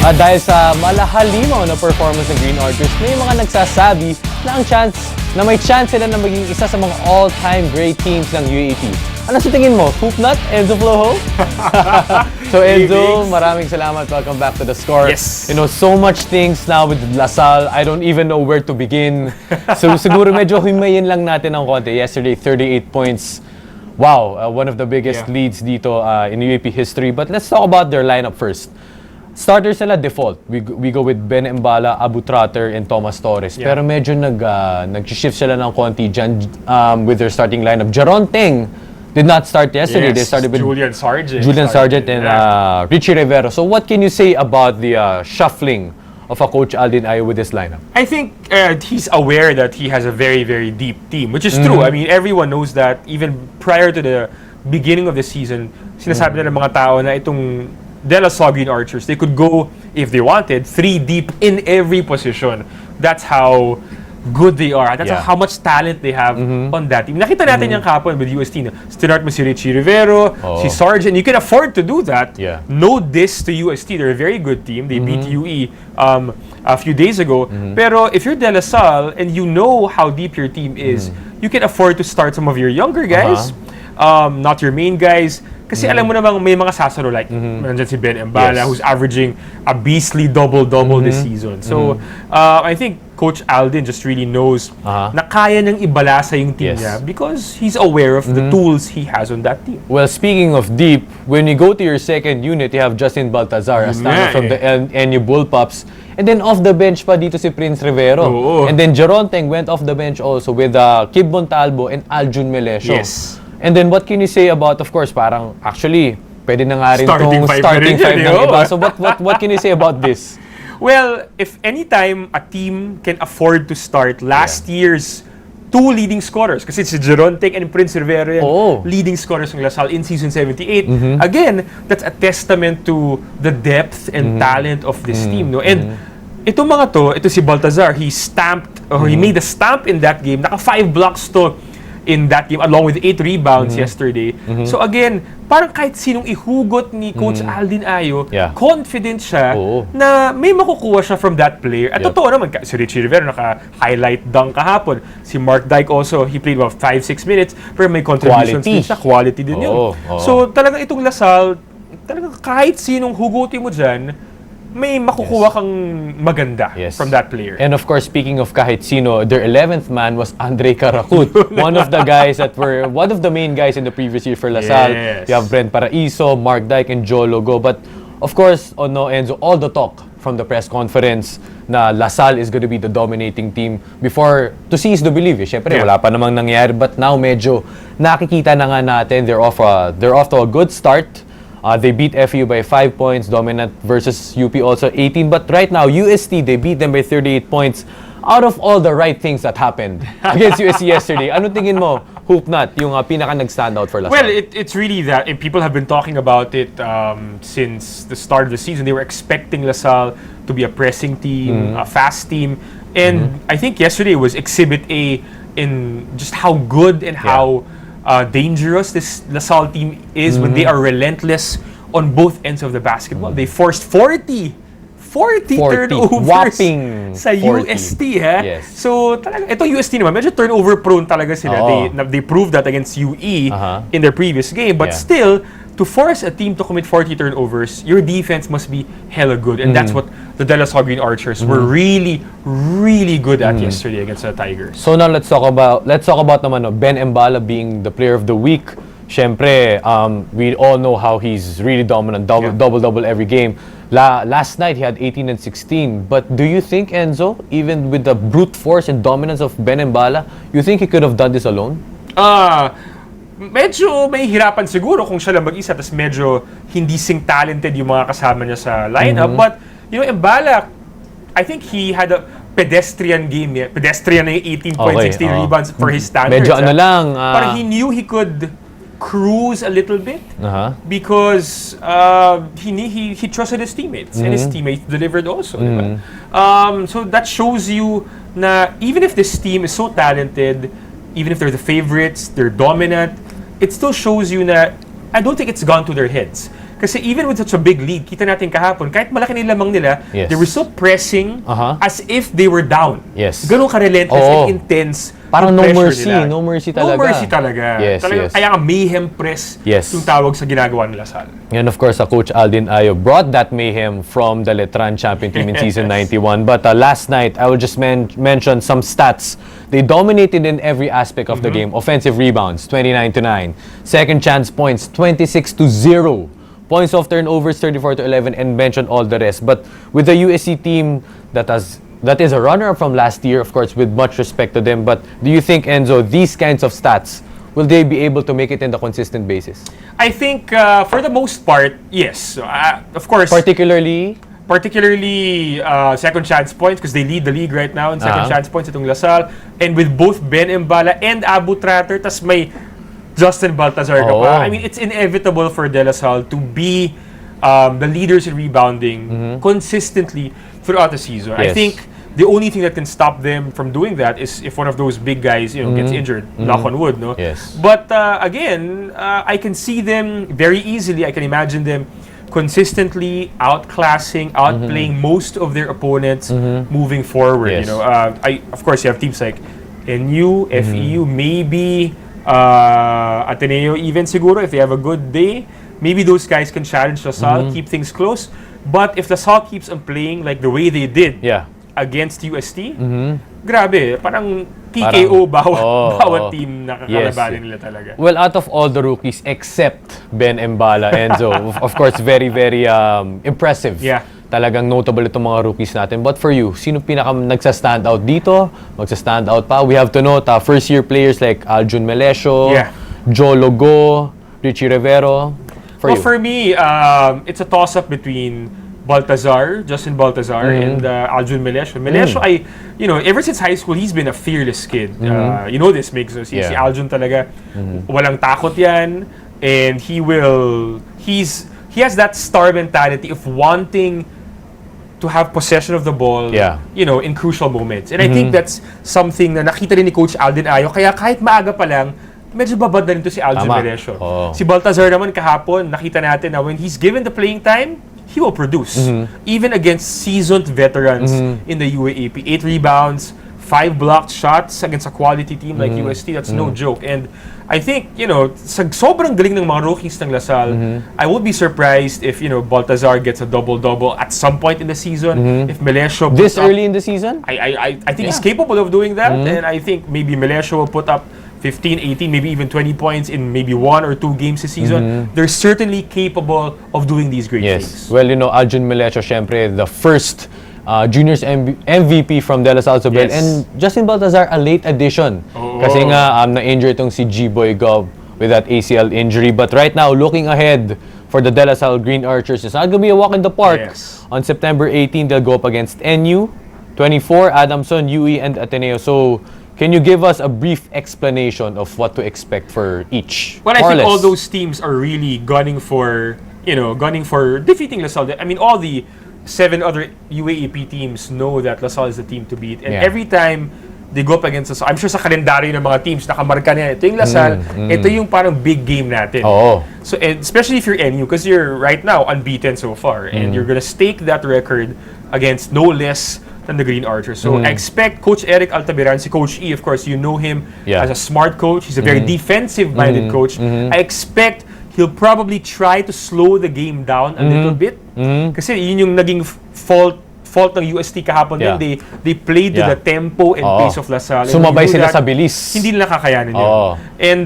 At dahil sa malahalimaw na performance ng Green Archers, may mga nagsasabi na may chance sila na maging isa sa mga all-time great teams ng UAAP. Ano sa tingin mo? Hoopnut? Enzo Floho? So Enzo, maraming salamat. Welcome back to The Score. Yes. You know, so much things now with Salle. I don't even know where to begin. So siguro medyo himayin lang natin ng konti. Yesterday, 38 points. Wow, one of the biggest leads dito in UAAP history. But let's talk about their lineup first. Starters nila default. We go with Ben Embala, Abu Trotter, and Thomas Torres. Pero medyo nag-shift sila ng konti dyan with their starting lineup. Jaron Teng did not start yesterday. They started with Julian Sargent and Richie Rivero. So what can you say about the shuffling of a Coach Aldin Ayo with this lineup? I think he's aware that he has a very, very deep team, which is true. I mean, everyone knows that even prior to the beginning of the season, sinasabi na ng mga tao na itong De La Salle Green Archers, they could go, if they wanted, 3 deep in every position. That's how good they are. That's how much talent they have on that team. Nakita natin yung kapon with UST. Start mo si Richie Rivero, si Sargent. You can afford to do that. No diss to UST. They're a very good team. They beat UE a few days ago. Pero if you're De La Salle and you know how deep your team is, you can afford to start some of your younger guys, not your main guys. Kasi alam mo namang may mga sasalo like nandyan si Ben Embala who's averaging a beastly double-double this season. So I think Coach Aldin just really knows na kaya niyang ibalasa yung team niya because he's aware of the tools he has on that team. Well, speaking of deep, when you go to your second unit, you have Justin Baltazar, a standout from the NU Bullpups. And then off the bench pa dito si Prince Rivero. And then Jaron Teng went off the bench also with Kib Montalvo and Aljun Melesio. And then what can you say about, of course, parang actually, pwede na nga rin itong starting five ng iba. So what can you say about this? Well, if anytime a team can afford to start last year's 2 leading scorers, kasi si Jaron Teng and Prince Rivero yan, leading scorers ng La Salle in season 78, again, that's a testament to the depth and talent of this team. No? And itong mga to, ito si Baltazar, he stamped, or he made a stamp in that game. Naka 5 blocks to in that game, along with 8 rebounds yesterday. So again, parang kahit sinong ihugot ni Coach Aldin Ayo, confident siya na may makukuha siya from that player. At totoo naman, si Richie Rivero naka-highlight dunk kahapon. Si Mark Dyke also, he played about 5-6 minutes, pero may contributions din siya. Quality din yun. So talagang itong La Salle, talagang kahit sinong hugutin mo dyan, may makukuha kang maganda from that player. And of course, speaking of kahit sino, their 11th man was Andre Carakut, one of the guys that were one of the main guys in the previous year for La Salle. You have Brent Paraiso, Mark Dyke, and Joe Logo. But of course, Enzo, all the talk from the press conference na La Salle is going to be the dominating team before to see is to believe. Siyempre, wala pa namang nangyari. But now, medyo nakikita na nga natin they're off to a good start. They beat FU by 5 points, dominant versus UP also 18. But right now, UST, they beat them by 38 points. Out of all the right things that happened against UST yesterday, ano tingin mo, Hoopnut, yung pinaka nag-stand out for La Salle? Well, it's really that, and people have been talking about it since the start of the season. They were expecting La Salle to be a pressing team, a fast team. And I think yesterday was Exhibit A in just how good and how dangerous this La Salle team is when they are relentless on both ends of the basketball. They forced 40 turnovers sa 40. UST. So talaga, itong UST naman, medyo turnover prone talaga sila. They proved that against UE in their previous game. But still, to force a team to commit 40 turnovers, your defense must be hella good. And that's what the De La Salle Green Archers were really, really good at yesterday against the Tigers. So now let's talk about naman Ben Embala being the player of the week. Syempre, we all know how he's really dominant, double every game. Last night he had 18 and 16. But do you think, Enzo, even with the brute force and dominance of Ben Embala, you think he could have done this alone? Medyo may hirapan siguro kung siya lang mag-isa, tapos medyo hindi talented yung mga kasama niya sa lineup. But, you know, Embala, I think he had a pedestrian game. Pedestrian na yung 18 points, 16 rebounds for his standards. Medyo lang. Parang he knew he could cruise a little bit because he trusted his teammates and his teammates delivered also. So that shows you na even if this team is so talented, even if they're the favorites, they're dominant, it still shows you that I don't think it's gone to their heads. Kasi even with such a big lead, kita natin kahapon, kahit malaki na yung lamang nila, Yes. they were still pressing as if they were down. Yes. Ganun ka-relentless and intense. Parang yung no pressure mercy. nila. No mercy talaga. No mercy talaga. Yes, Talagang, yes. Kaya nga mayhem press yung tawag sa ginagawa nila Salle. And of course, Coach Aldin Ayo brought that mayhem from the Letran champion team in season 91. But last night, I will just mention some stats. They dominated in every aspect of the game. Offensive rebounds, 29-9. Second chance points, 26-0. Points off turnovers, 34-11, and mention all the rest. But with the USC team that is a runner-up from last year, of course, with much respect to them. But do you think, Enzo, these kinds of stats, will they be able to make it in the consistent basis? I think, for the most part, yes. Of course, Particularly, second chance points because they lead the league right now in second chance points itong Lasal. And with both Ben Embala and Abu Tratter, tas may Justin Baltazar ka pa. I mean, it's inevitable for De La Salle to be the leaders in rebounding consistently throughout the season. Yes. I think the only thing that can stop them from doing that is if one of those big guys, gets injured. Knock on wood, no? Yes. But again, I can see them very easily. I can imagine them consistently outclassing, outplaying most of their opponents moving forward. Yes. Of course, you have teams like NU, FEU, maybe Ateneo even siguro if they have a good day. Maybe those guys can challenge LaSalle, keep things close. But if LaSalle keeps on playing like the way they did against UST, grabe, parang TKO bawat team na kakalabanin nila talaga. Well, out of all the rookies except Ben Embala, Enzo, of course, very, very impressive. Yeah. Talagang notable itong mga rookies natin. But for you, sino nagsa-stand out dito? Magsa-stand out pa? We have to note, first-year players like Aljun Melesio, Joe Logo, Richie Rivero. For me, it's a toss-up between Justin Baltazar, and Aljun Melesio. Melesio, ever since high school, he's been a fearless kid. This makes sense. Si Aljun talaga, walang takot yan. And he has that star mentality of wanting to have possession of the ball, in crucial moments. And I think that's something na nakita rin ni Coach Aldin Ayo. Kaya kahit maaga pa lang, medyo babad na rin to si Aljun Melesio. Si Baltazar naman kahapon, nakita natin na when he's given the playing time, he will produce. Even against seasoned veterans in the UAAP. 8 rebounds, 5 blocked shots against a quality team like UST. That's no joke. And I think, sa sobrang galing ng mga rookies ng Lasal, I would be surprised if, Baltazar gets a double-double at some point in the season. If Melesio this early in the season? I think he's capable of doing that. And I think maybe Melesio will put up 15, 18, maybe even 20 points in maybe 1 or 2 games this season. They're certainly capable of doing these great things. Well, Aljun Melesio, syempre, the first juniors MVP from De La Salle Sobel. And Justin Baltazar, a late addition. Kasi nga, na-injure itong si G-Boy Gov with that ACL injury. But right now, looking ahead for the De La Salle Green Archers, it's not going to be a walk in the park. On September 18, they'll go up against NU, 24, Adamson, UE, and Ateneo. So, can you give us a brief explanation of what to expect for each? Well, I think all those teams are really gunning for defeating LaSalle. I mean, all the 7 other UAAP teams know that LaSalle is the team to beat. And every time they go up against LaSalle, I'm sure sa kalendaryo ng mga teams, nakamarka niya, ito yung LaSalle, ito yung parang big game natin. So, and especially if you're NU, because you're right now unbeaten so far, and you're gonna stake that record against no less than the Green Archers. So I expect Coach Eric Altabiran, si Coach E, of course, you know him as a smart coach. He's a very defensive-minded coach. I expect he'll probably try to slow the game down a little bit. Kasi yun yung naging fault ng UST kahapon din. They played to the tempo and pace of LaSalle. Sumabay sila sa bilis. Hindi nila kakayanin yun. And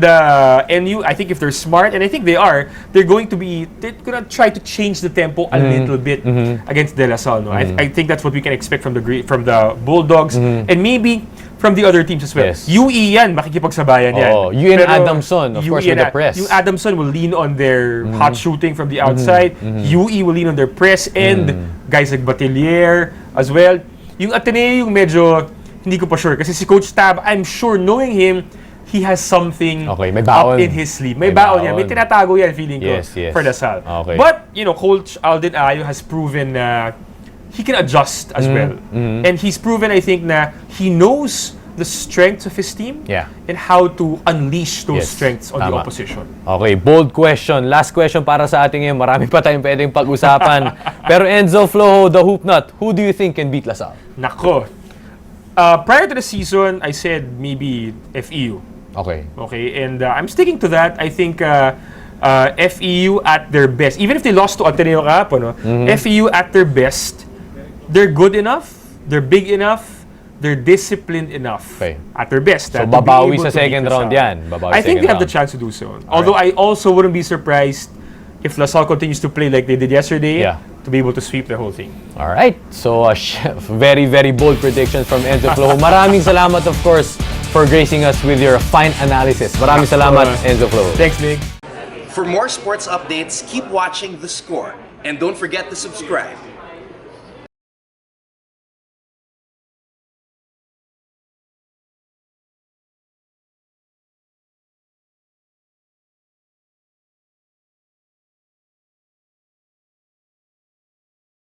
NU, I think if they're smart, and I think they are, they're gonna try to change the tempo a little bit against De La Salle. No? I think that's what we can expect from the Bulldogs, and maybe from the other teams as well. UE yan, makikipagsabayan yan. UE and Adamson, of course, with the press. Yung Adamson will lean on their hot shooting from the outside. UE will lean on their press, and guys like Batelier as well. Yung Ateneo, yung medyo, hindi ko pa sure. Kasi si Coach Tab, I'm sure, knowing him, he has something up in his sleeve. May baon yan. May tinatago yan, feeling ko, for LaSalle. But, Coach Aldin Ayo has proven na he can adjust as well. And he's proven, I think, na he knows the strengths of his team Yeah. and how to unleash those Yes. strengths on the Tama. opposition. Okay, bold question. Last question para sa ating ngayon. Marami pa tayong pwedeng pag-usapan. Pero Enzo Flojo, the Hoop Nut, who do you think can beat LaSalle? Nako. Prior to the season, I said maybe FEU. Okay. Okay, and I'm sticking to that. I think FEU at their best, even if they lost to Ateneo kahapon, no? FEU at their best, they're good enough, they're big enough, they're disciplined enough. Okay. At their best. So, to be babawi able sa to beat second LaSalle. round yan. Babawi I think second they have the round. chance to do so. Although I also wouldn't be surprised if LaSalle continues to play like they did yesterday, Yeah. to be able to sweep the whole thing. All right. So, very, very bold predictions from Enzo Flojo. Maraming salamat, of course, for gracing us with your fine analysis. Maraming salamat, Enzo Flojo. Thanks, Nick. For more sports updates, keep watching The Score. And don't forget to subscribe.